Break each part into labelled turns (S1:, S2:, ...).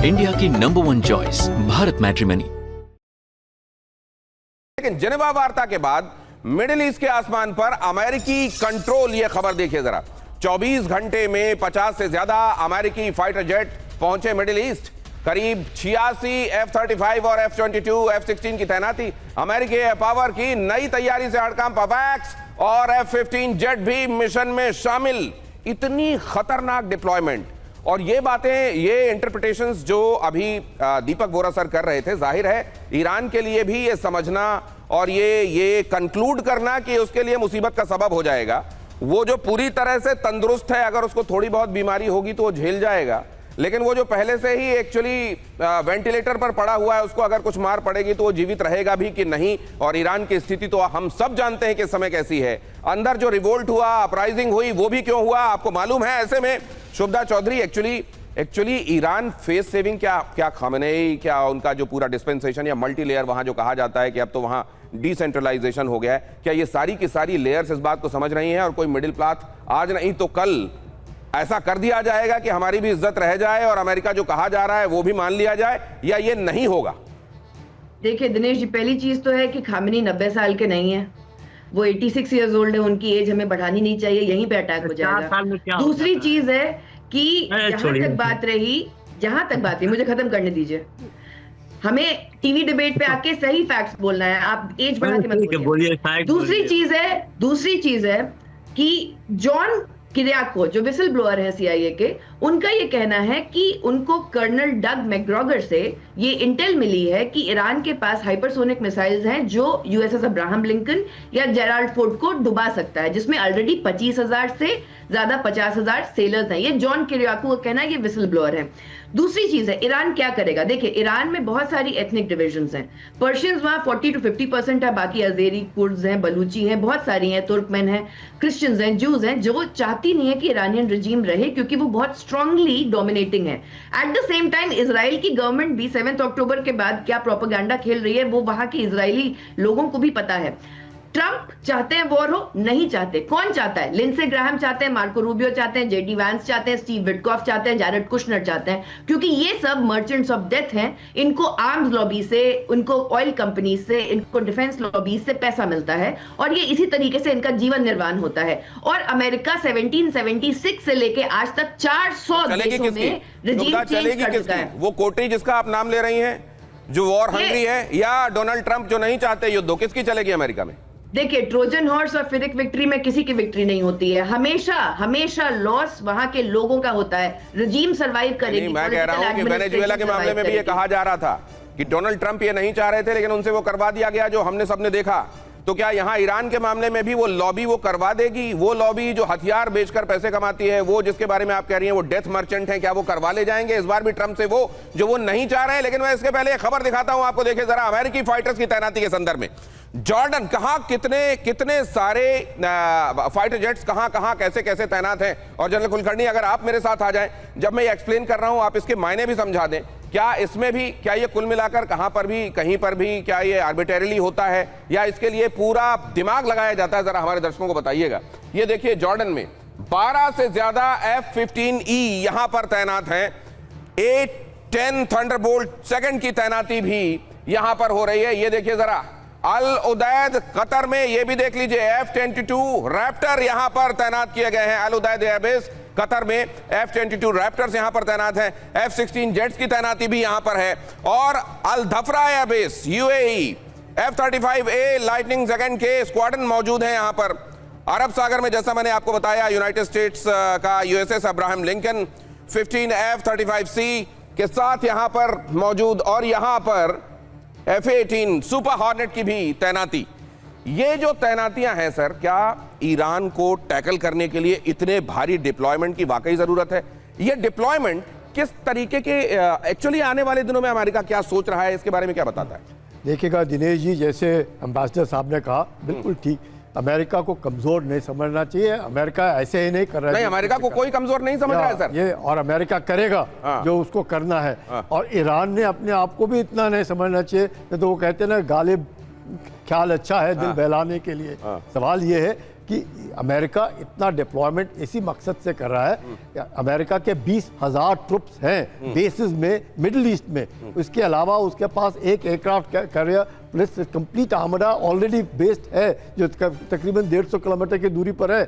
S1: India की number 1 choice Bharat matrimony.
S2: लेकिन Geneva वार्ता के बाद मिडिल ईस्ट के आसमान पर अमेरिकी कंट्रोल, यह खबर देखिए जरा। 24 घंटे में 50 से ज्यादा अमेरिकी फाइटर जेट पहुंचे मिडिल ईस्ट। करीब 86 F-35 और F-22, F-16 की तैनाती। अमेरिकी एयर पावर की नई तैयारी से हड़कंप, अवैक्स और F-15 जेट भी मिशन में शामिल। इतनी खतरनाक डिप्लॉयमेंट और ये बातें, ये इंटरप्रिटेशंस जो अभी दीपक बोरा सर कर रहे थे, जाहिर है ईरान के लिए भी ये समझना और ये कंक्लूड करना कि उसके लिए मुसीबत का सबब हो जाएगा। वो जो पूरी तरह से तंदुरुस्त है, अगर उसको थोड़ी बहुत बीमारी होगी तो वो झेल जाएगा, लेकिन वो जो पहले से ही एक्चुअली वेंटिलेटर पर पड़ा हुआ है, उसको अगर कुछ मार पड़ेगी तो वो जीवित रहेगा भी कि नहीं। और ईरान की स्थिति तो हम सब जानते हैं कि इस समय कैसी है। अंदर जो रिवोल्ट हुआ, अपराइजिंग हुई, वो भी क्यों हुआ आपको मालूम है। ऐसे में Shubhada Chaudhary, actually Iran face saving क्या खामेनेई, क्या उनका जो पूरा डिस्पेंसेशन या मल्टी लेयर वहां जो कहा जाता है कि अब तो वहां डिसेंट्रलाइजेशन हो गया है, क्या ये सारी की सारी लेयर्स इस बात को समझ रही हैं और कोई मिडिल पाथ आज नहीं तो कल ऐसा कर दिया जाएगा कि हमारी भी इज्जत रह जाए और अमेरिका जो कहा जा रहा है वो भी मान लिया जाए, या ये नहीं होगा?
S3: देखिए दिनेश जी, पहली चीज तो है कि खामेनी 90 साल के नहीं है, वो 86 ईयर्स ओल्ड है। उनकी एज हमें बढ़ानी नहीं चाहिए, यहीं पे अटैक हो जाएगा। दूसरी चीज है कि जहां तक बात है, मुझे खत्म करने दीजिए। हमें टीवी डिबेट पे आके सही फैक्ट्स बोलना है, आप एज बढ़ा के मत बोलिए। दूसरी चीज है कि जॉन किरियाको जो विसल ब्लोअर है CIA के, उनका ये कहना है कि उनको कर्नल डग मैकग्रॉगर से ये इंटेल मिली है कि ईरान के पास हाइपरसोनिक मिसाइल्स हैं जो USS अब्राहम लिंकन या जेराल्ड फोर्ड को डुबा सकता है, जिसमें ऑलरेडी 25,000 से ज्यादा 50,000 सेलर्स हैं। ये जॉन किरियाको का कहना है, ये विसल ब्लोअर है। दूसरी चीज है, ईरान क्या करेगा। देखिए ईरान में बहुत सारी एथनिक डिविजन्स हैं। पर्शियंस वहां 40 to 50% है, बाकी अजेरी, कुर्द्स हैं, बलूची हैं, बहुत सारी हैं, तुर्कमेन हैं, क्रिश्चियंस हैं, ज्यूज हैं, जो चाहती नहीं है कि ईरानियन रिजीम रहे क्योंकि वो बहुत स्ट्रांगली डोमिनेटिंग है। At the same time Israel की गवर्नमेंट भी 7 अक्टूबर के बाद क्या प्रोपेगेंडा खेल रही है वो वहां के इजरायली लोगों को भी पता है। ट्रंप चाहते हैं वॉर हो, नहीं चाहते। कौन चाहता है? लिंडसे ग्राहम चाहते हैं, मार्को रूबियो चाहते हैं, JD वैंस चाहते हैं, स्टीव विटकॉफ चाहते हैं, जैरेड कुशनर चाहते हैं, क्योंकि ये सब मर्चेंट्स ऑफ डेथ हैं। इनको आर्म्स लॉबी से, इनको ऑयल कंपनी से, इनको डिफेंस लॉबी से पैसा मिलता है और ये इसी तरीके से इनका जीवन निर्वाह होता है। और अमेरिका 1776 से लेके आज तक 400 देशों में रिजीम चेंज कर चुका है।
S2: वो कोटरी जिसका आप नाम ले रही हैं, जो वॉर हंग्री है, या डोनाल्ड ट्रंप जो नहीं चाहते युद्ध, किसकी चलेगी अमेरिका में?
S3: देखिए ट्रोजन हॉर्स और फिरिक विक्ट्री में किसी की विक्ट्री नहीं होती है। हमेशा लॉस वहां के लोगों का होता है। रिजीम सर्वाइव करेगी।
S2: मैं कह रहा हूं कि वेनेजुएला के मामले में भी ये कहा जा रहा था कि डोनाल्ड ट्रंप ये नहीं चाह रहे थे, लेकिन उनसे वो करवा दिया गया जो हमने सबने देखा। तो क्या यहां ईरान के मामले में भी वो लॉबी वो करवा देगी? वो लॉबी जो हथियार बेचकर पैसे कमाती है, वो जिसके बारे में आप कह रही हैं वो डेथ मर्चेंट है, क्या वो करवा ले जाएंगे इस बार भी ट्रंप से वो जो वो नहीं चाह रहे हैं? लेकिन मैं इसके पहले एक खबर दिखाता हूं आपको, देखिए जरा अमेरिकी फाइटर्स की तैनाती के संदर्भ में। जॉर्डन, कहां कितने सारे फाइटर जेट्स कहां कैसे तैनात हैं। और जनरल कुलकर्णी, अगर आप मेरे साथ आ जाएं, जब मैं ये एक्सप्लेन कर रहा हूं आप इसके मायने भी समझा दें। क्या इसमें भी, क्या ये कुल मिलाकर कहीं पर भी क्या ये आर्बिट्रेरीली होता है या इसके लिए पूरा दिमाग लगाया जाता है? जरा हमारे दर्शकों को बताइएगा। ये देखिए जॉर्डन में 12 से ज्यादा F-15E यहां पर तैनात हैं। A-10 थंडरबोल्ट सेकंड की तैनाती भी यहां पर हो रही है। ये देखिए जरा अल उदैद कतर में, ये भी देख लीजिए F-22 रैप्टर यहां पर तैनात किए गए हैं। अल उदैद एयरबेस कतर में F-22 रैप्टर्स यहां पर तैनात हैं। F-16 जेट्स की तैनाती भी यहां पर है। और Al Dhafra airbase UAE F-35A lightning second के स्क्वाड्रन मौजूद है यहां पर। अरब सागर में जैसा मैंने आपको बताया, यूनाइटेड स्टेट्स का USS अब्राहम लिंकन 15 F-35C के साथ यहां पर मौजूद, और यहां पर F-18 सुपर हॉर्नेट की भी तैनाती। ये जो तैनातियां हैं सर, क्या ईरान को टैकल करने के लिए इतने भारी डिप्लॉयमेंट की वाकई जरूरत है? ये डिप्लॉयमेंट किस तरीके के एक्चुअली आने वाले दिनों में अमेरिका क्या सोच रहा है, इसके बारे में क्या बताता है?
S4: देखिएगा दिनेश जी, जैसे एम्बेसडर साहब ने कहा, बिल्कुल ठीक। अमेरिका को कमजोर नहीं समझना चाहिए। अमेरिका ऐसे ही नहीं कर रहा है।
S2: नहीं, अमेरिका को कोई कमजोर नहीं समझ रहा है सर।
S4: ये और अमेरिका करेगा जो उसको करना है। और ईरान ने अपने आप को भी इतना नहीं समझना चाहिए। तो वो कहते हैं ना, गालिब ख्याल अच्छा है दिल बहलाने के लिए। सवाल ये है कि अमेरिका इतना डिप्लॉयमेंट इसी मकसद से कर रहा है कि अमेरिका के 20,000 ट्रुप्स हैं बेसिस में मिडिल ईस्ट में। इसके अलावा उसके पास एक aircraft carrier plus complete armada already based है जो तकरीबन 150 किलोमीटर की दूरी पर है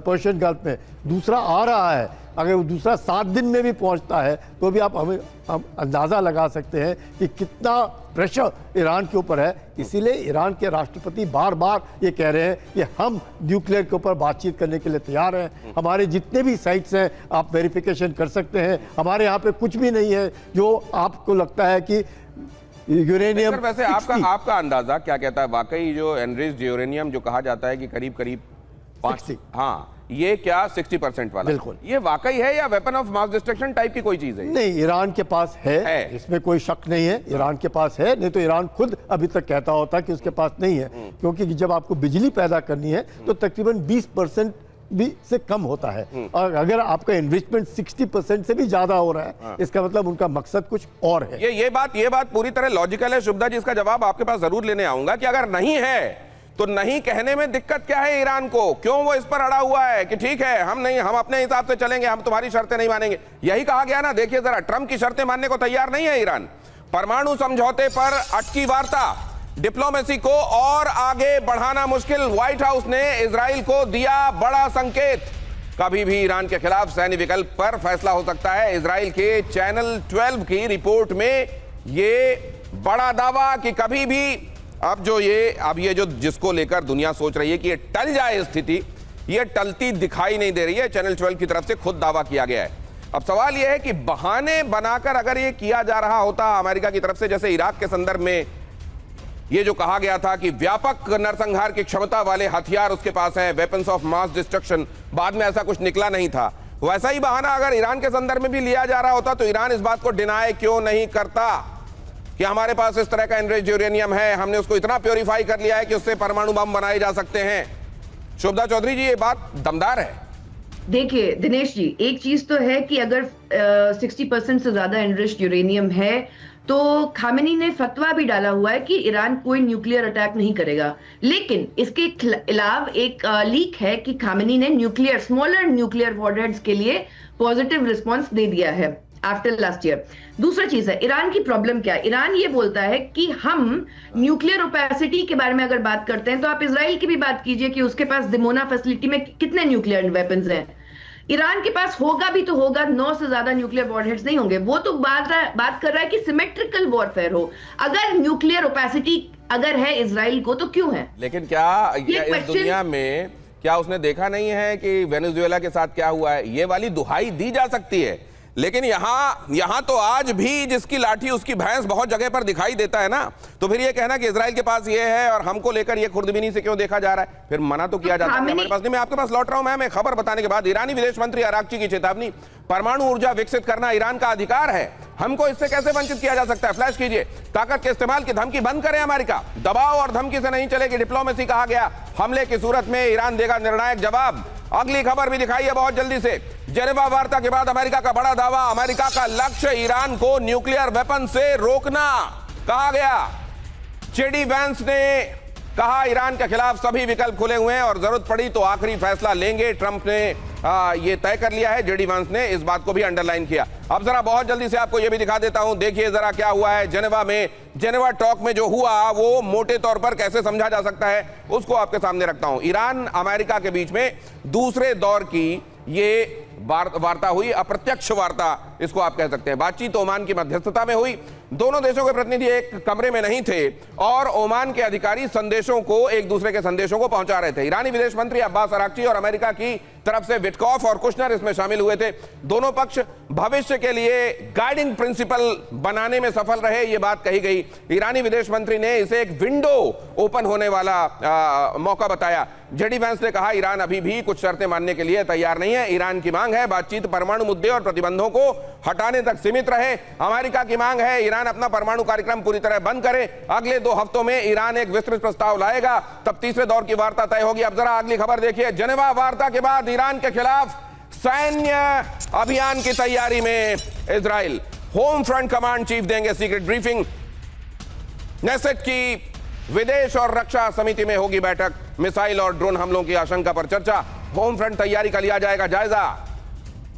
S4: पर्शियन गल्फ में। दूसरा आ रहा है, अगर वो दूसरा 7 दिन में भी पहुंचता है तो भी आप हमें अंदाज़ा लगा सकते हैं कि कितना प्रेशर ईरान के ऊपर है। इसीलिए ईरान के राष्ट्रपति बार बार ये कह रहे हैं कि हम न्यूक्लियर के ऊपर बातचीत करने के लिए तैयार हैं। हमारे जितने भी साइट्स हैं आप वेरिफिकेशन कर सकते हैं, हमारे यहाँ पे कुछ भी नहीं है जो आपको लगता है कि यूरेनियम।
S2: वैसे आपका अंदाजा क्या कहता है? वाकई जो एनरिच्ड यूरेनियम जो कहा जाता है कि करीब 60, हाँ, ये क्या 60% वाला?
S4: बिल्कुल।
S2: ये वाकई है या weapon of mass destruction type की कोई चीज है?
S4: नहीं, ईरान के पास है। इसमें कोई शक नहीं है, ईरान के पास है। नहीं तो ईरान खुद अभी तक कहता होता कि उसके पास नहीं है, क्योंकि जब आपको बिजली पैदा करनी है तो तकरीबन 20% भी से कम होता है। और अगर आपका इन्वेस्टमेंट 60% से भी ज्यादा हो रहा है, इसका मतलब उनका मकसद कुछ और है।
S2: ये बात पूरी तरह लॉजिकल है शुभदा जी। इसका जवाब आपके पास जरूर लेने आऊंगा कि अगर नहीं है तो नहीं कहने में दिक्कत क्या है ईरान को? क्यों वो इस पर अड़ा हुआ है कि ठीक है हम अपने हिसाब से चलेंगे, हम तुम्हारी शर्तें नहीं मानेंगे? यही कहा गया ना। देखिए जरा, ट्रंप की शर्तें मानने को तैयार नहीं है ईरान। परमाणु समझौते पर अटकी वार्ता, डिप्लोमेसी को और आगे बढ़ाना मुश्किल। व्हाइट हाउस ने इजराइल को दिया बड़ा संकेत, कभी भी ईरान के खिलाफ सैन्य विकल्प पर फैसला हो सकता है। इजराइल के चैनल 12 की रिपोर्ट में ये बड़ा दावा कि कभी भी अब ये जो जिसको लेकर दुनिया सोच रही है कि ये टल जाए स्थिति, ये टलती दिखाई नहीं दे रही है। चैनल 12 की तरफ से खुद दावा किया गया है। अब सवाल यह है कि बहाने बनाकर अगर ये किया जा रहा होता अमेरिका की तरफ से, जैसे इराक के संदर्भ में ये जो कहा गया था कि व्यापक नरसंहार की क्षमता वाले हथियार उसके पास हैं, वेपन्स ऑफ मास डिस्ट्रक्शन, बाद में ऐसा कुछ निकला नहीं था। वैसा ही बहाना अगर ईरान के संदर्भ में भी लिया जा रहा होता तो ईरान इस बात को डिनाई क्यों नहीं करता कि हमारे पास इस तरह का एनरिच्ड यूरेनियम है, हमने उसको इतना प्योरीफाई कर लिया है कि उससे परमाणु बम बनाए जा सकते हैं। शुभदा चौधरी जी, ये बात दमदार है।
S3: देखिए दिनेश जी, एक चीज तो है कि अगर 60% से ज्यादा एनरिच्ड यूरेनियम है तो खामेनी ने फतवा भी डाला हुआ है कि ईरान कोई न्यूक्लियर अटैक नहीं करेगा। लेकिन इसके अलावा एक लीक है कि खामेनी ने स्मॉलर न्यूक्लियर वॉरहेड्स के लिए पॉजिटिव रिस्पॉन्स दे दिया है आफ्टर लास्ट ईयर। दूसरा चीज है, ईरान की प्रॉब्लम क्या है? ईरान ये बोलता है कि हम न्यूक्लियर ओपेसिटी के बारे में अगर बात करते हैं तो आप इजराइल की भी बात कीजिए कि उसके पास दिमोना फैसिलिटी में कितने न्यूक्लियर वेपन्स हैं। ईरान के पास होगा भी तो होगा, 9 से ज्यादा न्यूक्लियर वॉरहेड्स नहीं होंगे। वो तो बात कर रहा है कि सिमेट्रिकल वॉरफेयर हो। अगर न्यूक्लियर ओपेसिटी अगर है इजराइल को तो क्यों है?
S2: लेकिन क्या इस दुनिया में क्या उसने देखा नहीं है कि वेनेजुएला के साथ क्या हुआ है? ये वाली दुहाई दी जा सकती है, लेकिन यहां तो आज भी जिसकी लाठी उसकी भैंस बहुत जगह पर दिखाई देता है ना। तो फिर ये कहना कि इजराइल के पास ये है और हमको लेकर ये खुर्दबीनी से क्यों देखा जा रहा है? फिर मना तो किया जाता है हमारे पास नहीं। मैं आपके पास लौट रहा हूं। मैं खबर बताने के बाद ईरानी विदेश मंत्री अरागची की चेतावनी, परमाणु ऊर्जा विकसित करना ईरान का अधिकार है, हमको इससे कैसे वंचित किया जा सकता है? फ्लैश कीजिए। ताकत के इस्तेमाल की धमकी बंद करें अमेरिका, दबाव और धमकी से नहीं चलेगी डिप्लोमेसी कहा गया। हमले की सूरत में ईरान देगा निर्णायक जवाब। अगली खबर भी दिखाई है बहुत जल्दी से। जेनेवा वार्ता के बाद अमेरिका का बड़ा दावा, अमेरिका का लक्ष्य ईरान को न्यूक्लियर वेपन से रोकना कहा गया। जेडी वैंस ने कहा ईरान के खिलाफ सभी विकल्प खुले हुए हैं और जरूरत पड़ी तो आखिरी फैसला लेंगे। ट्रंप ने ये तय कर लिया है। जेडी वैंस ने इस बात को भी अंडरलाइन किया। अब जरा बहुत जल्दी से आपको ये भी दिखा देता हूं, देखिए जरा क्या हुआ है जेनेवा में। जेनेवा टॉक में जो हुआ वो मोटे तौर पर कैसे समझा जा सकता है उसको आपके सामने रखता हूं। ईरान अमेरिका के बीच में दूसरे दौर की ये वार्ता हुई, अप्रत्यक्ष वार्ता इसको आप कह सकते हैं। बातचीत ओमान की मध्यस्थता में हुई। दोनों देशों के प्रतिनिधि एक कमरे में नहीं थे और ओमान के अधिकारी संदेशों को, एक दूसरे के संदेशों को पहुंचा रहे थे। ईरानी विदेश मंत्री अब्बास अरागची और अमेरिका की तरफ से विटकॉफ और कुशनर इसमें शामिल हुए थे। दोनों पक्ष भविष्य के लिए गाइडिंग प्रिंसिपल बनाने में सफल रहे, ये बात कही गई। ईरानी विदेश मंत्री ने इसे एक विंडो ओपन होने वाला मौका बताया। जेडी वैंस ने कहा ईरान अभी भी कुछ शर्तें मानने के लिए तैयार नहीं है। ईरान की मांग है बातचीत परमाणु मुद्दे और प्रतिबंधों को हटाने तक सीमित रहे। अमेरिका की मांग है ईरान अपना परमाणु कार्यक्रम पूरी तरह बंद करे। अगले 2 हफ्तों में ईरान एक विस्तृत प्रस्ताव लाएगा, तब तीसरे दौर की वार्ता तय होगी। अब जरा अगली खबर देखिए। जेनेवा वार्ता के बाद ईरान के खिलाफ सैन्य अभियान की तैयारी में Israel. Home front command chief देंगे सीक्रेट ब्रीफिंग। नेसेट की विदेश और रक्षा समिति में होगी बैठक, मिसाइल और ड्रोन हमलों की आशंका पर चर्चा, होम फ्रंट तैयारी का लिया जाएगा जायजा।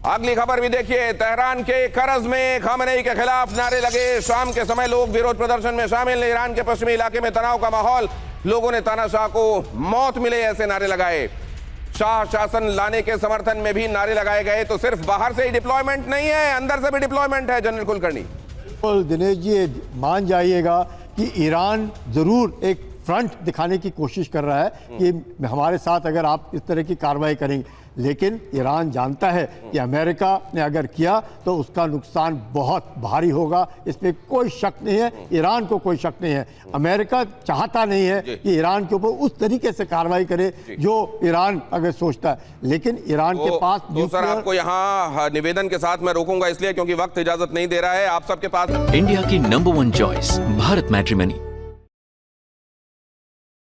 S2: अगली खबर भी देखिए, तेहरान के करज में खामेनेई के खिलाफ नारे लगे, शाम के समय लोग विरोध प्रदर्शन में शामिल। ईरान के पश्चिमी इलाके में तनाव का माहौल, लोगों ने तानाशाह को मौत मिले ऐसे नारे लगाए। शाह शासन लाने के समर्थन में भी नारे लगाए गए। तो सिर्फ बाहर से ही डिप्लॉयमेंट नहीं है, अंदर से भी डिप्लॉयमेंट है। जनरल कुलकर्णी,
S4: दिनेश जी मान जाइएगा कि ईरान जरूर एक फ्रंट दिखाने की कोशिश कर रहा है कि हमारे साथ अगर आप इस तरह की कार्रवाई करेंगे, लेकिन ईरान जानता है कि अमेरिका ने अगर किया तो उसका नुकसान बहुत भारी होगा, इसमें कोई शक नहीं है, ईरान को कोई शक नहीं है। अमेरिका चाहता नहीं है कि ईरान के ऊपर उस तरीके से कार्रवाई करे जो ईरान अगर सोचता है, लेकिन ईरान के पास
S2: तो सर आपको यहाँ निवेदन के साथ मैं रोकूंगा इसलिए क्योंकि वक्त इजाजत नहीं दे रहा है। आप सबके पास
S1: इंडिया की नंबर 1 चॉइस भारत मैट्रिमनी।